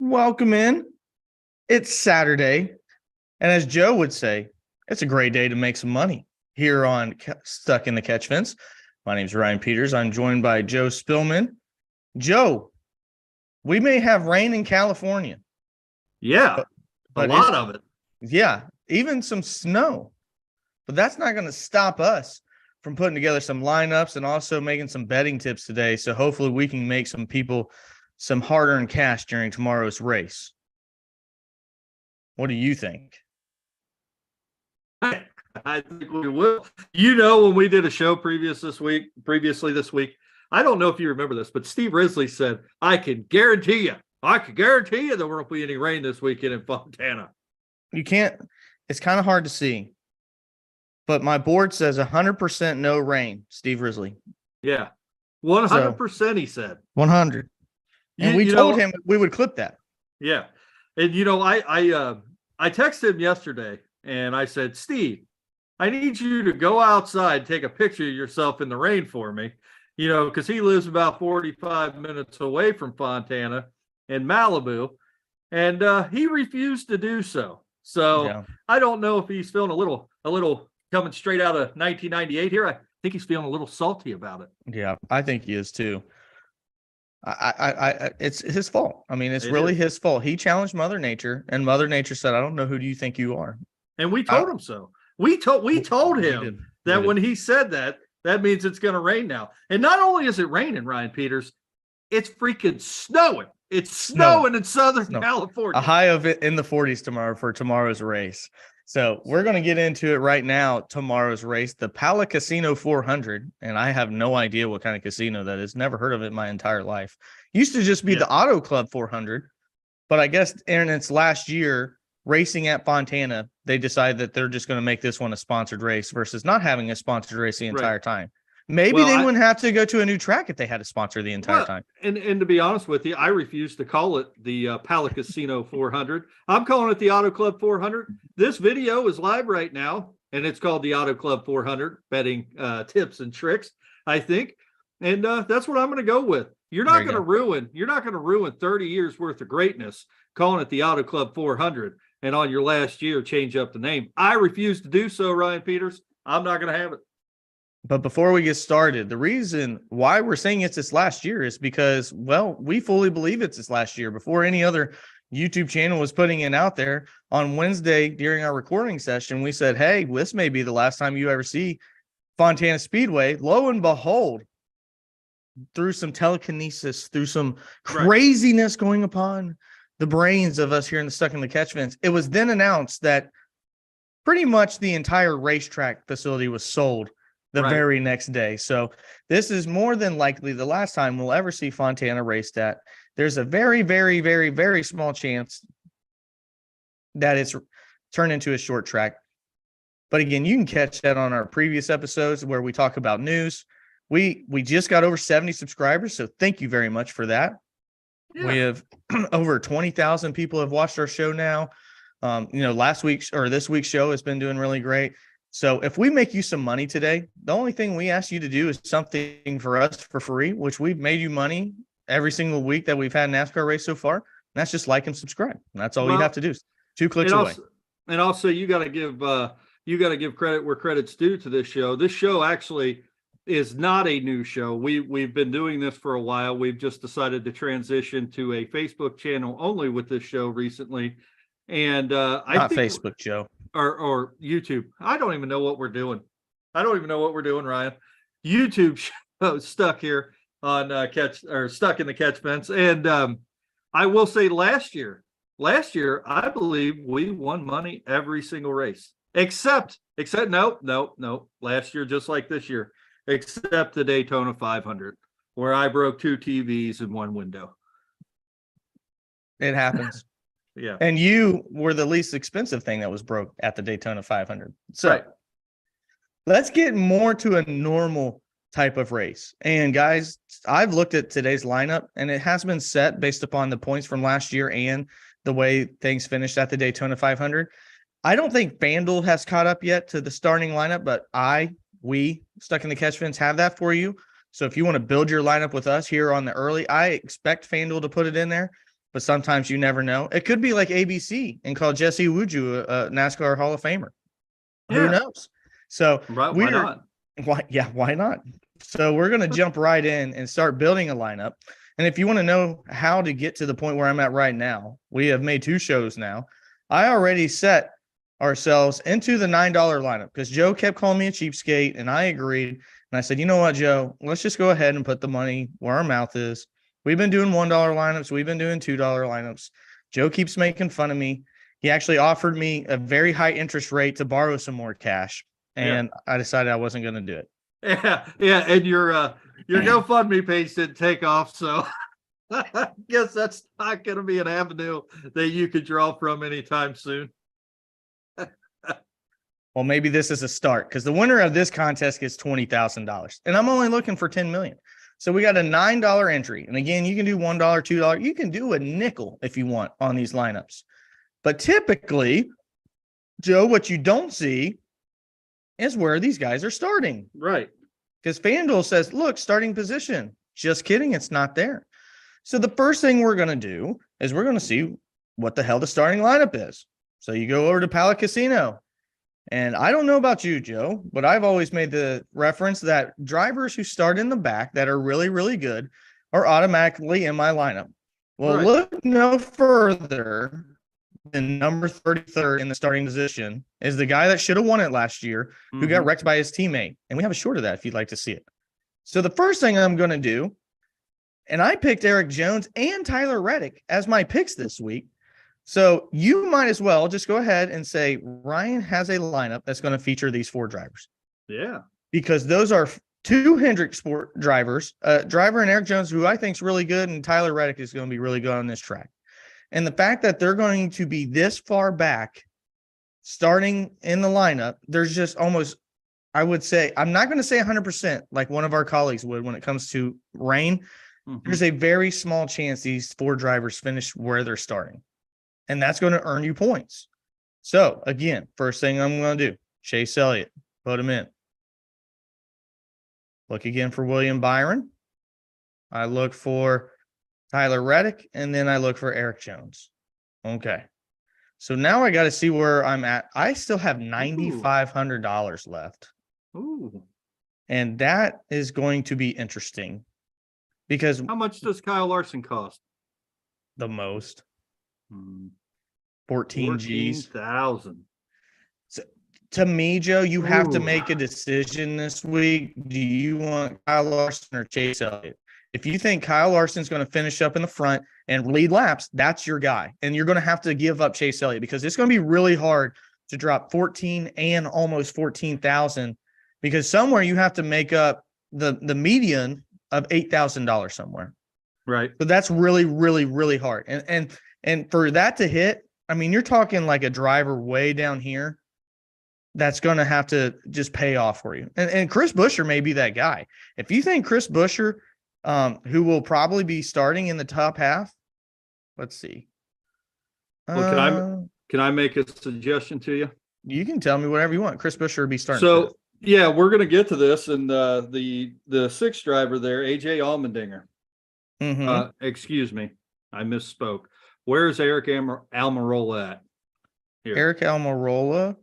Welcome in. It's Saturday. And as Joe would say, it's a great day to make some money here on Stuck in the Catch Fence. My name is Ryan Peters. I'm joined by Joe Spillman. Joe, we may have rain in California. Yeah, a but lot of it. Yeah, even some snow. But that's not going to stop us from putting together some lineups and also making some betting tips today. So hopefully we can make some people some hard-earned cash during tomorrow's race. What do you think? I think we will. When we did a show previously this week, I don't know if you remember this, but Steve Risley said, I can guarantee you there won't be any rain this weekend in Fontana. You can't, it's kind of hard to see. But my board says 100% no rain, Steve Risley. Yeah. 100%, he said. 100. And we told him we would clip that. Yeah. And, I texted him yesterday and I said, Steve, I need you to go outside and take a picture of yourself in the rain for me, because he lives about 45 minutes away from Fontana in Malibu. And he refused to do so. So yeah. I don't know if he's feeling a little coming straight out of 1998 here. I think he's feeling a little salty about it. Yeah, I think he is too. It's his fault. I mean, it's really his fault. He challenged Mother Nature, and Mother Nature said, "I don't know who do you think you are." And we told him so. We told him that when he said that, that means it's going to rain now. And not only is it raining, Ryan Peters, it's freaking snowing. It's snowing in Southern California. A high of it in the 40s tomorrow for tomorrow's race. So we're going to get into it right now. Tomorrow's race, the Pala Casino 400. And I have no idea what kind of casino that is. Never heard of it in my entire life. Used to just be the Auto Club 400. But I guess in its last year, racing at Fontana, they decided that they're just going to make this one a sponsored race versus not having a sponsored race the entire time. Maybe they wouldn't have to go to a new track if they had a sponsor the entire time. And to be honest with you, I refuse to call it the Pala Casino 400. I'm calling it the Auto Club 400. This video is live right now, and it's called the Auto Club 400 betting tips and tricks, I think. And that's what I'm going to go with. You're not going to ruin 30 years worth of greatness calling it the Auto Club 400 and on your last year change up the name. I refuse to do so, Ryan Peters. I'm not going to have it. But before we get started, the reason why we're saying it's this last year is because, well, we fully believe it's this last year. Before any other YouTube channel was putting it out there on Wednesday during our recording session, we said, hey, this may be the last time you ever see Fontana Speedway. Lo and behold, through some telekinesis, through some craziness going upon the brains of us here in the Stuck in the Catch Fence, it was then announced that pretty much the entire racetrack facility was sold the very next day. So this is more than likely the last time we'll ever see Fontana raced at. There's a very, very, very, very small chance that it's turned into a short track. But again, you can catch that on our previous episodes where we talk about news. We just got over 70 subscribers, so thank you very much for that. Yeah. We have over 20,000 people have watched our show now. This week's show has been doing really great. So if we make you some money today, the only thing we ask you to do is something for us for free, which we've made you money every single week that we've had NASCAR race so far. And that's just like and subscribe. And that's all you have to do. 2 clicks away. And also you got to give credit where credit's due to this show. This show actually is not a new show. We've been doing this for a while. We've just decided to transition to a Facebook channel only with this show recently. And I think Facebook, Joe. Or YouTube. I don't even know what we're doing. Ryan. YouTube show stuck here on Stuck in the Catch Fence. And I will say last year, I believe we won money every single race. Except no. Last year, just like this year, except the Daytona 500, where I broke 2 TVs in one window. It happens. Yeah. And you were the least expensive thing that was broke at the Daytona 500. So let's get more to a normal type of race. And guys, I've looked at today's lineup and it has been set based upon the points from last year and the way things finished at the Daytona 500. I don't think Fanduel has caught up yet to the starting lineup, but we Stuck in the Catch Fence have that for you. So if you want to build your lineup with us here on the early, I expect Fanduel to put it in there. but sometimes you never know. It could be like ABC and call Jesse Wuju a NASCAR Hall of Famer. Who Yeah. knows? So Right. Why not? why not? So we're going to jump right in and start building a lineup. And if you want to know how to get to the point where I'm at right now, we have made 2 shows now. I already set ourselves into the $9 lineup because Joe kept calling me a cheapskate, and I agreed. And I said, you know what, Joe, let's just go ahead and put the money where our mouth is. We've been doing $1 lineups. We've been doing $2 lineups. Joe keeps making fun of me. He actually offered me a very high interest rate to borrow some more cash. And I decided I wasn't going to do it. Yeah. And your GoFundMe page didn't take off. So I guess that's not going to be an avenue that you could draw from anytime soon. Well, maybe this is a start because the winner of this contest gets $20,000 and I'm only looking for 10 million. So we got a $9 entry. And again, you can do $1, $2. You can do a nickel if you want on these lineups. But typically, Joe, what you don't see is where these guys are starting. Right. Because FanDuel says, look, starting position. Just kidding. It's not there. So the first thing we're going to do is we're going to see what the hell the starting lineup is. So you go over to Palace Casino. And I don't know about you, Joe, but I've always made the reference that drivers who start in the back that are really, really good are automatically in my lineup. Well, Look no further than number 33rd in the starting position is the guy that should have won it last year, who got wrecked by his teammate. And we have a short of that if you'd like to see it. So the first thing I'm going to do, and I picked Eric Jones and Tyler Reddick as my picks this week. So you might as well just go ahead and say Ryan has a lineup that's going to feature these 4 drivers. Yeah. Because those are 2 Hendrick Sport drivers, driver and Eric Jones, who I think is really good, and Tyler Reddick is going to be really good on this track. And the fact that they're going to be this far back starting in the lineup, there's just almost, I would say, I'm not going to say 100% like one of our colleagues would when it comes to rain. There's a very small chance these 4 drivers finish where they're starting. And that's going to earn you points. So, again, first thing I'm going to do, Chase Elliott, put him in. Look again for William Byron. I look for Tyler Reddick, and then I look for Eric Jones. Okay. So now I got to see where I'm at. I still have $9,500 left. Ooh. And that is going to be interesting because how much does Kyle Larson cost? The most. 14 G's. 14,000. So, to me, Joe, you have to make a decision this week. Do you want Kyle Larson or Chase Elliott? If you think Kyle Larson's going to finish up in the front and lead laps, that's your guy. And you're going to have to give up Chase Elliott because it's going to be really hard to drop 14 and almost 14,000 because somewhere you have to make up the median of $8,000 somewhere. Right. So that's really, really, really hard. And for that to hit, I mean, you're talking like a driver way down here that's going to have to just pay off for you. And Chris Buescher may be that guy. If you think Chris Buescher, who will probably be starting in the top half, let's see. Well, can I make a suggestion to you? You can tell me whatever you want. Chris Buescher will be starting. So, yeah, we're going to get to this. And the 6th driver there, AJ Allmendinger. Excuse me, I misspoke. Where's Eric Almirola at? Here. Eric Almirola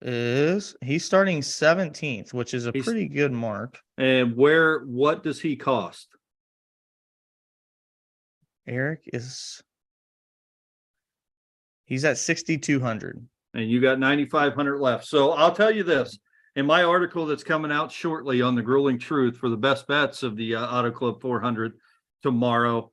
he's starting 17th, which is a pretty good mark. And what does he cost? Eric he's at 6,200. And you got 9,500 left. So I'll tell you this. In my article that's coming out shortly on the Grueling Truth for the best bets of the Auto Club 400 tomorrow,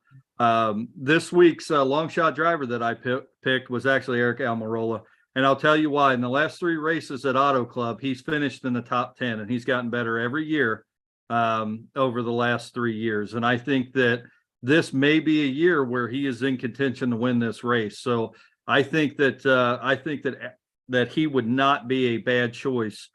this week's long shot driver that I picked was actually Eric Almirola. And I'll tell you why. In the last 3 races at Auto Club, he's finished in the top 10, and he's gotten better every year over the last 3 years. And I think that this may be a year where he is in contention to win this race. So I think that he would not be a bad choice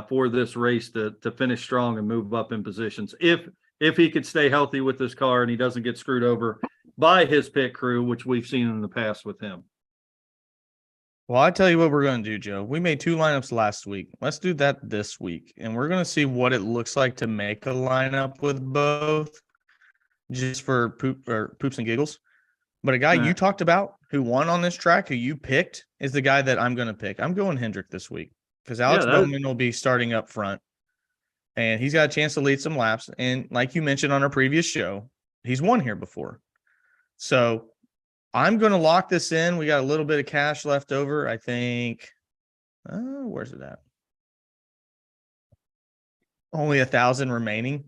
for this race to finish strong and move up in positions if he could stay healthy with this car and he doesn't get screwed over by his pit crew, which we've seen in the past with him. Well, I tell you what we're going to do, Joe. We made 2 lineups last week. Let's do that this week. And we're going to see what it looks like to make a lineup with both just for poops and giggles. But a guy Nah. you talked about who won on this track, who you picked, is the guy that I'm going to pick. I'm going Hendrick this week because Alex Bowman will be starting up front, and he's got a chance to lead some laps. And like you mentioned on our previous show, he's won here before. So I'm going to lock this in. We got a little bit of cash left over. I think, where's it at? Only 1,000 remaining.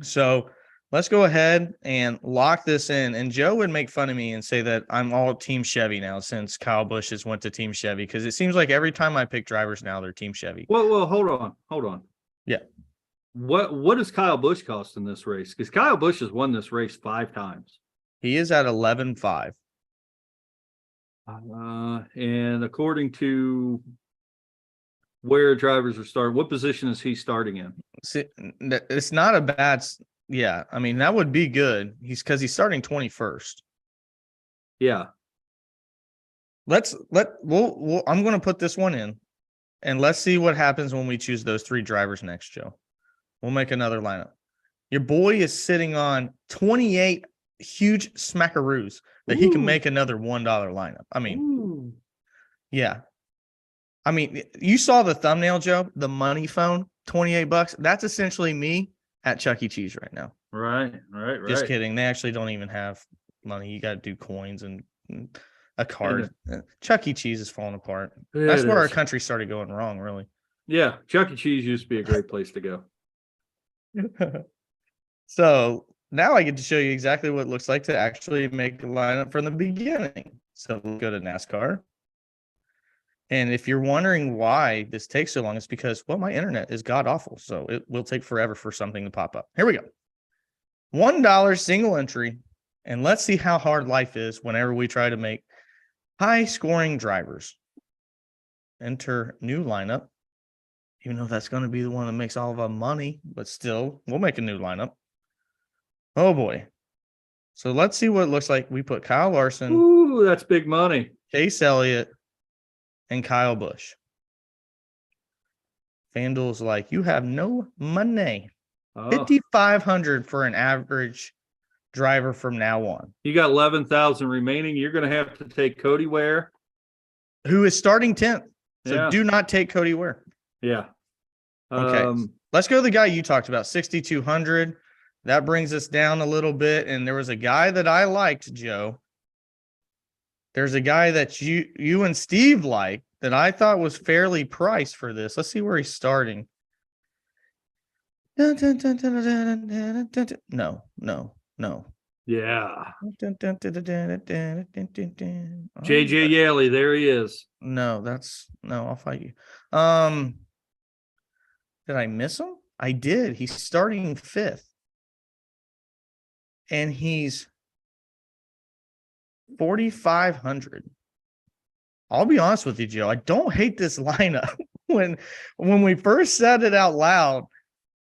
So let's go ahead and lock this in. And Joe would make fun of me and say that I'm all Team Chevy now since Kyle Busch has went to Team Chevy, because it seems like every time I pick drivers now, they're Team Chevy. Well, hold on. Yeah. What does Kyle Busch cost in this race? Because Kyle Busch has won this race 5 times. He is at 11.5. And according to where drivers are starting, what position is he starting in? It's not a bad. Yeah, I mean, that would be good. He's starting 21st. Yeah. I'm going to put this one in, and let's see what happens when we choose those 3 drivers next, Joe. We'll make another lineup. Your boy is sitting on 28 huge smackaroos that he can make another $1 lineup. I mean, yeah. I mean, you saw the thumbnail, Joe, the money phone, $28. That's essentially me at Chuck E. Cheese right now. Right. Just kidding. They actually don't even have money. You got to do coins and a card. Chuck E. Cheese is falling apart. That's where our country started going wrong, really. Yeah. Chuck E. Cheese used to be a great place to go. So now I get to show you exactly what it looks like to actually make a lineup from the beginning. So we'll go to NASCAR. And if you're wondering why this takes so long, it's because, well, my internet is god awful. So it will take forever for something to pop up. Here we go. $1 single entry. And let's see how hard life is whenever we try to make high scoring drivers. Enter new lineup. Even though that's going to be the one that makes all of our money, but still, we'll make a new lineup. Oh boy. So let's see what it looks like. We put Kyle Larson. Ooh, that's big money. Chase Elliott and Kyle Busch. FanDuel's like, you have no money. 5,500 for an average driver from now on. You got 11,000 remaining. You're going to have to take Cody Ware, who is starting 10th. So do not take Cody Ware. Yeah. Okay. Let's go to the guy you talked about, 6,200. That brings us down a little bit. And there was a guy that I liked, Joe. There's a guy that you and Steve like that I thought was fairly priced for this. Let's see where he's starting. No. Yeah. JJ Yeley, there he is. No, I'll fight you. Did I miss him? I did. He's starting 5th. And he's 4,500. I'll be honest with you, Joe. I don't hate this lineup. When we first said it out loud,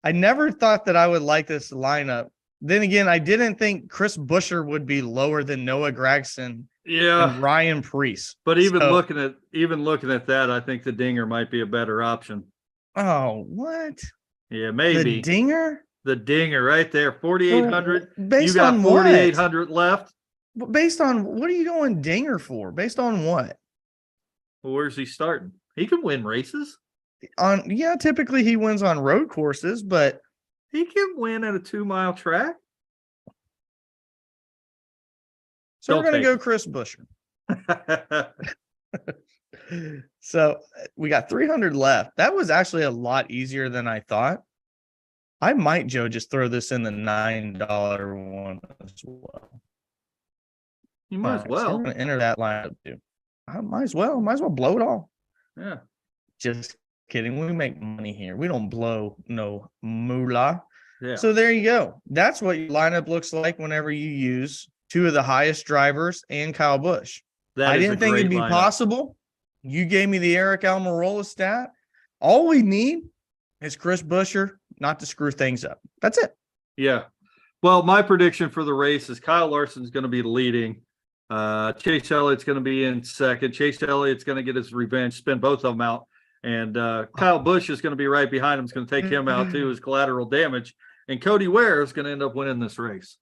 I never thought that I would like this lineup. Then again, I didn't think Chris Buescher would be lower than Noah Gragson and Ryan Preece. But even looking at that, I think the Dinger might be a better option. Oh, what? Yeah, maybe. The Dinger? The Dinger right there, 4,800. Based you got on 4,800 left. Based on what are you going Dinger for? Based on what? Well, where's he starting? He can win races. Typically he wins on road courses, but he can win at a 2-mile track. So we're going to go Chris Buescher. So we got 300 left. That was actually a lot easier than I thought. I might, Joe, just throw this in the $9 one as well. You might as well. So I'm going to enter that lineup too. I might as well blow it all. Yeah. Just kidding. We make money here. We don't blow no moolah. Yeah. So there you go. That's what your lineup looks like whenever you use 2 of the highest drivers and Kyle Busch. I didn't think it'd be possible. You gave me the Eric Almirola stat. All we need is Chris Buescher not to screw things up. That's it. Yeah. Well, my prediction for the race is Kyle Larson's going to be leading. Chase Elliott's going to be in second. Chase Elliott's going to get his revenge, spin both of them out. And Kyle Busch is going to be right behind him. It's going to take him out too as collateral damage. And Cody Ware is going to end up winning this race.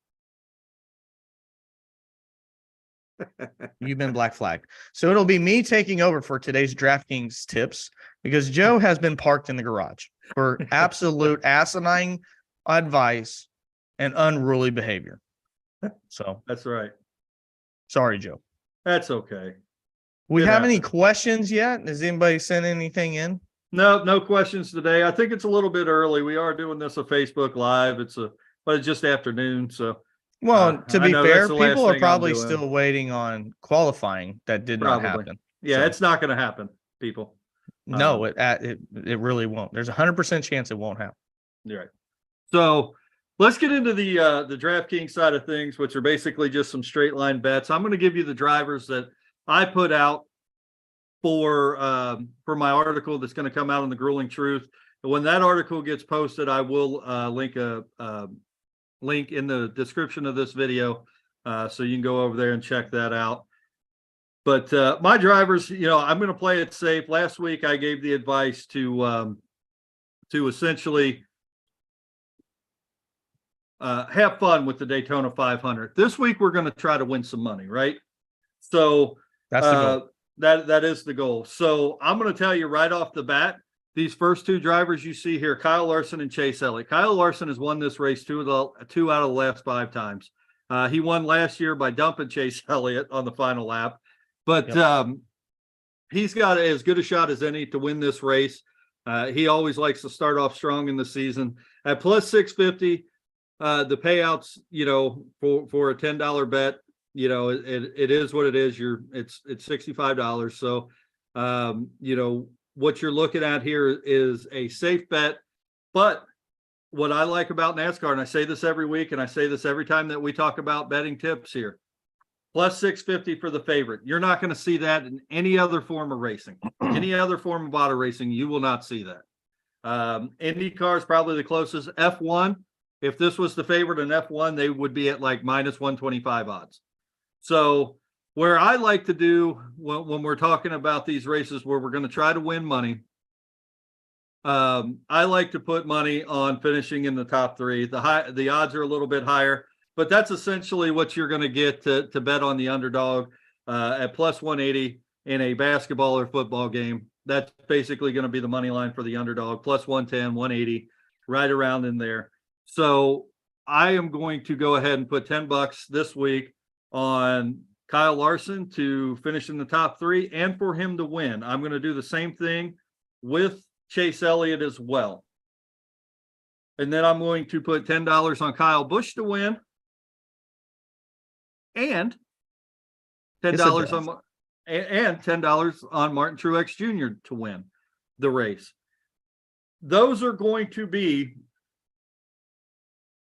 You've been black flagged. So it'll be me taking over for today's DraftKings tips because Joe has been parked in the garage for absolute asinine advice and unruly behavior. So That's right. sorry, Joe. That's okay. We It have any happens. questions yet? Has anybody sent anything in? No questions today. I think it's a little bit early. We are doing this a Facebook Live. But it's just afternoon. So Well, to I be know that's fair, the last people are thing I'm probably doing. still waiting on qualifying that did not Probably. happen. Yeah, So, it's not going to happen, people. no, it really won't. There's 100% chance it won't happen. You're right. So let's get into the DraftKings side of things, which are basically just some straight line bets. I'm going to give you the drivers that I put out for my article that's going to come out on the Grueling Truth. And when that article gets posted, I will link a link in the description of this video, so you can go over there and check that out. But my drivers, I'm going to play it safe. Last week, I gave the advice to essentially have fun with the Daytona 500. This week, we're going to try to win some money, right? So That's the goal. That is the goal. So I'm going to tell you right off the bat, these first two drivers you see here, Kyle Larson and Chase Elliott. Kyle Larson has won this race two out of the last 5 times. He won last year by dumping Chase Elliott on the final lap. But he's got as good a shot as any to win this race. He always likes to start off strong in the season. At plus 650, the payouts, for a $10 bet, it is what it is. It's $65. So, what you're looking at here is a safe bet. But what I like about NASCAR, and I say this every week, and I say this every time that we talk about betting tips here, plus 650 for the favorite. You're not going to see that in any other form of racing. Any other form of auto racing, you will not see that. IndyCar is probably the closest. F1, if this was the favorite in F1, they would be at like minus 125 odds. So where I like to do when we're talking about these races where we're going to try to win money, I like to put money on finishing in the top 3. The odds are a little bit higher, but that's essentially what you're going to get to bet on the underdog at plus 180 in a basketball or football game. That's basically going to be the money line for the underdog, plus 110, 180, right around in there. So I am going to go ahead and put $10 this week on Kyle Larson to finish in the top 3 and for him to win. I'm going to do the same thing with Chase Elliott as well. And then I'm going to put $10 on Kyle Busch to win and $10 on Martin Truex Jr. to win the race. Those are going to be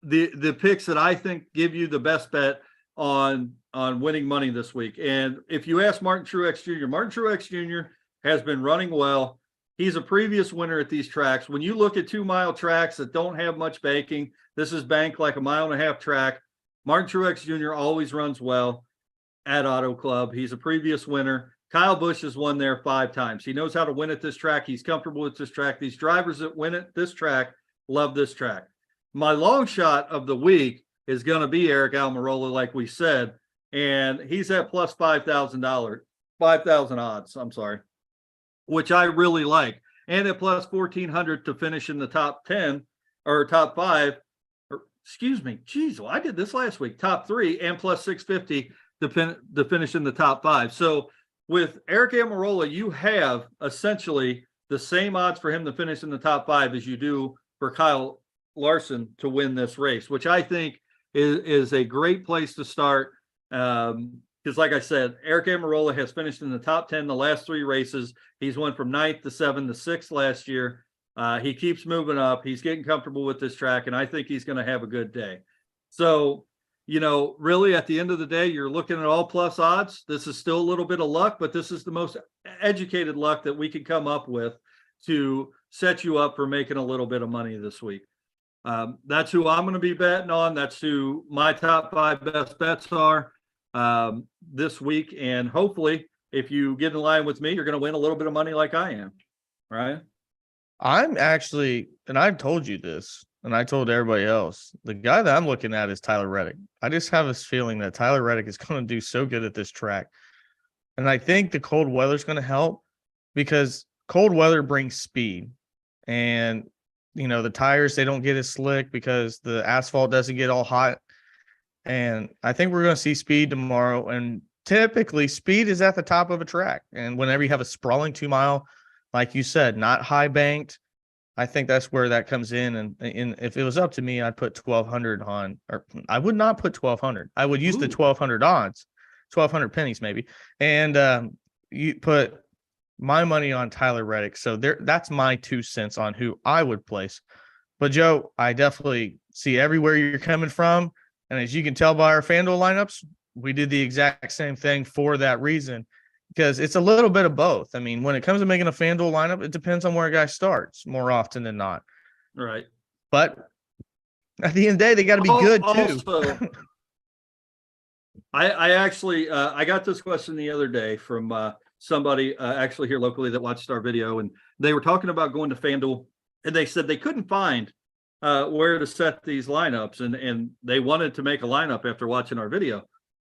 the picks that I think give you the best bet on winning money this week. And if you ask Martin Truex Jr. has been running well. He's a previous winner at these tracks. When you look at 2-mile tracks that don't have much banking, this is banked like a 1.5 mile track. Martin Truex Jr. always runs well at Auto Club. He's a previous winner. Kyle Busch has won there 5 times. He knows how to win at this track. He's comfortable with this track. These drivers that win at this track love this track. My long shot of the week is going to be Eric Almirola, like we said, and he's at plus $5,000, 5,000 odds. I'm sorry, which I really like, and at plus 1,400 to finish in the top 10 or top 5. Or excuse me, geez, well, I did this last week. Top 3 and plus 650 to finish in the top 5. So with Eric Almirola, you have essentially the same odds for him to finish in the top 5 as you do for Kyle Larson to win this race, which I think is a great place to start. Because like I said, Eric Almirola has finished in the top 10 the last 3 races. He's went from 9th to 7th to 6th last year. He keeps moving up. He's getting comfortable with this track, and I think he's going to have a good day. So, really at the end of the day, you're looking at all plus odds. This is still a little bit of luck, but this is the most educated luck that we can come up with to set you up for making a little bit of money this week. That's who I'm going to be betting on. That's who my top 5 best bets are this week. And hopefully, if you get in line with me, you're going to win a little bit of money like I am. Right? I'm actually, and I've told you this, and I told everybody else, the guy that I'm looking at is Tyler Reddick. I just have this feeling that Tyler Reddick is going to do so good at this track. And I think the cold weather is going to help because cold weather brings speed. And, the tires, they don't get as slick because the asphalt doesn't get all hot. And I think we're going to see speed tomorrow. And typically, speed is at the top of a track. And whenever you have a sprawling 2-mile, like you said, not high banked, I think that's where that comes in. And if it was up to me, I'd put 1,200 on, or I would not put 1,200. I would use the 1,200 odds, 1,200 pennies maybe. And you put my money on Tyler Reddick. So that's my 2 cents on who I would place. But Joe, I definitely see everywhere you're coming from. And as you can tell by our FanDuel lineups, we did the exact same thing for that reason, because it's a little bit of both. I mean, when it comes to making a FanDuel lineup, it depends on where a guy starts more often than not. Right. But at the end of the day, they got to be good too. Also, I actually I got this question the other day from somebody actually here locally that watched our video, and they were talking about going to FanDuel, and they said they couldn't find where to set these lineups, and they wanted to make a lineup after watching our video.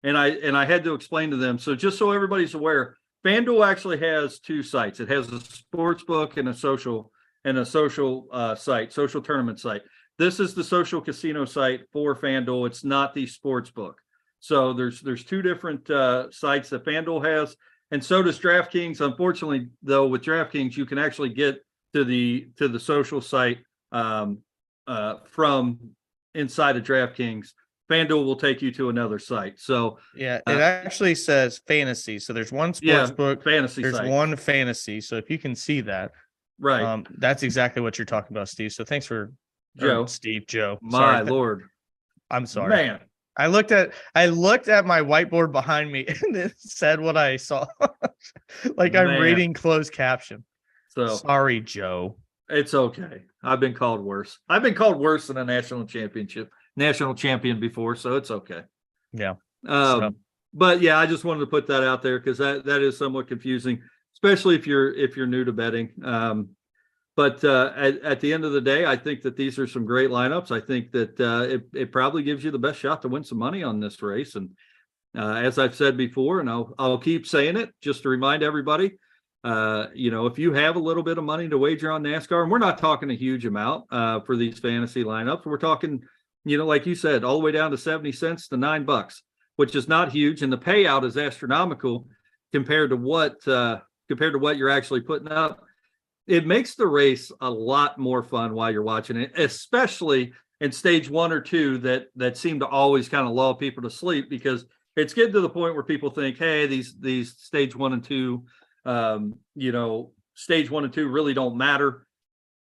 And I had to explain to them. So just so everybody's aware, FanDuel actually has 2 sites. It has a sports book and a social site, social tournament site. This is the social casino site for FanDuel. It's not the sports book. So there's 2 different sites that FanDuel has, and so does DraftKings. Unfortunately, though, with DraftKings, you can actually get to the social site from inside of DraftKings. FanDuel will take you to another site. So yeah, it actually says fantasy. So there's one sports book, fantasy. There's site. one fantasy. So if you can see that, right, that's exactly what you're talking about, Steve. So thanks for Joe. Joe. My Lord, I'm sorry, man. I looked at my whiteboard behind me and it said what I saw, like I'm reading closed caption. So sorry, Joe. It's okay. I've been called worse. I've been called worse than a national champion before, so it's okay. Yeah. But yeah, I just wanted to put that out there because that is somewhat confusing, especially if you're new to betting. But at the end of the day, I think that these are some great lineups. I think that it probably gives you the best shot to win some money on this race. And as I've said before, and I'll keep saying it just to remind everybody, if you have a little bit of money to wager on NASCAR, and we're not talking a huge amount for these fantasy lineups, we're talking, like you said, all the way down to 70 cents to $9, which is not huge, and the payout is astronomical compared to what you're actually putting up. It makes the race a lot more fun while you're watching it, especially in stage 1 or 2 that seem to always kind of lull people to sleep, because it's getting to the point where people think, hey, these stage 1 and 2, stage 1 and 2 really don't matter.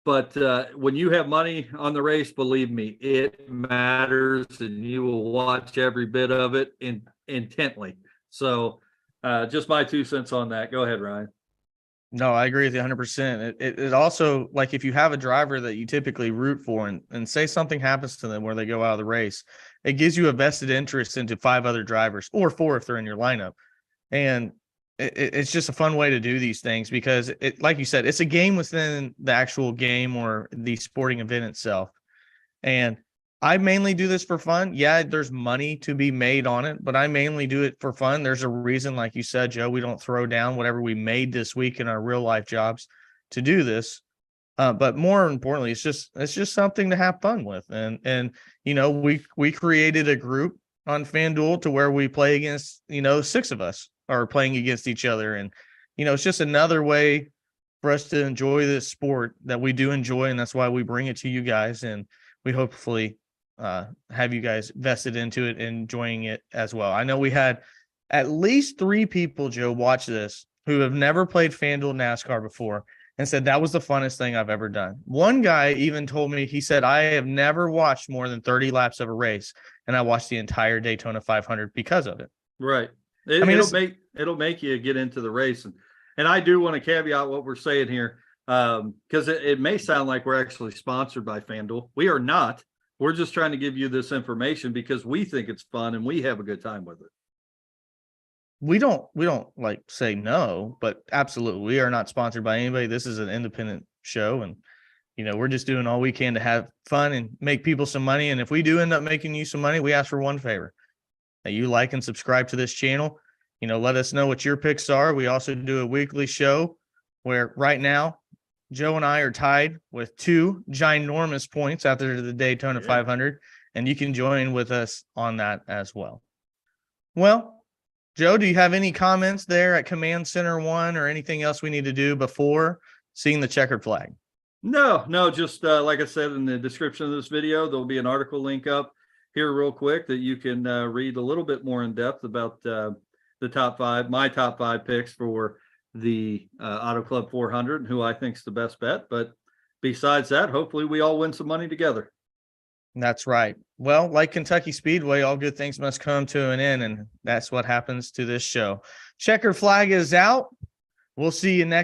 But when you have money on the race, believe me, it matters, and you will watch every bit of it intently. So just my 2 cents on that. Go ahead, Ryan. No, I agree with you 100%. It also, like, if you have a driver that you typically root for and say something happens to them where they go out of the race, it gives you a vested interest into 5 other drivers, or 4 if they're in your lineup. And it's just a fun way to do these things because, like you said, it's a game within the actual game or the sporting event itself. And I mainly do this for fun. Yeah, there's money to be made on it, but I mainly do it for fun. There's a reason, like you said, Joe, we don't throw down whatever we made this week in our real life jobs to do this. But more importantly, it's just something to have fun with. And we created a group on FanDuel to where we play against, 6 of us are playing against each other. And, it's just another way for us to enjoy this sport that we do enjoy. And that's why we bring it to you guys. And we hopefully have you guys vested into it and enjoying it as well. I know we had at least 3 people, Joe, watch this who have never played FanDuel NASCAR before and said that was the funnest thing I've ever done. One guy even told me, he said, I have never watched more than 30 laps of a race, and I watched the entire Daytona 500 because of it. Right. It'll make you get into the race. And I do want to caveat what we're saying here, because it may sound like we're actually sponsored by FanDuel. We are not. We're just trying to give you this information because we think it's fun and we have a good time with it. We don't like say no, but absolutely, we are not sponsored by anybody. This is an independent show, and we're just doing all we can to have fun and make people some money. And if we do end up making you some money, we ask for one favor, that you like and subscribe to this channel. Let us know what your picks are. We also do a weekly show where right now Joe and I are tied with 2 ginormous points after the Daytona 500, and you can join with us on that as well. Well, Joe, do you have any comments there at Command Center 1 or anything else we need to do before seeing the checkered flag? No, just like I said in the description of this video, there'll be an article link up here real quick that you can read a little bit more in depth about the top 5, my top 5 picks for the Auto Club 400 and who I think is the best bet. But besides that, hopefully we all win some money together. That's right. Well, like Kentucky Speedway, all good things must come to an end, and that's what happens to this show. Checker flag is out. We'll see you next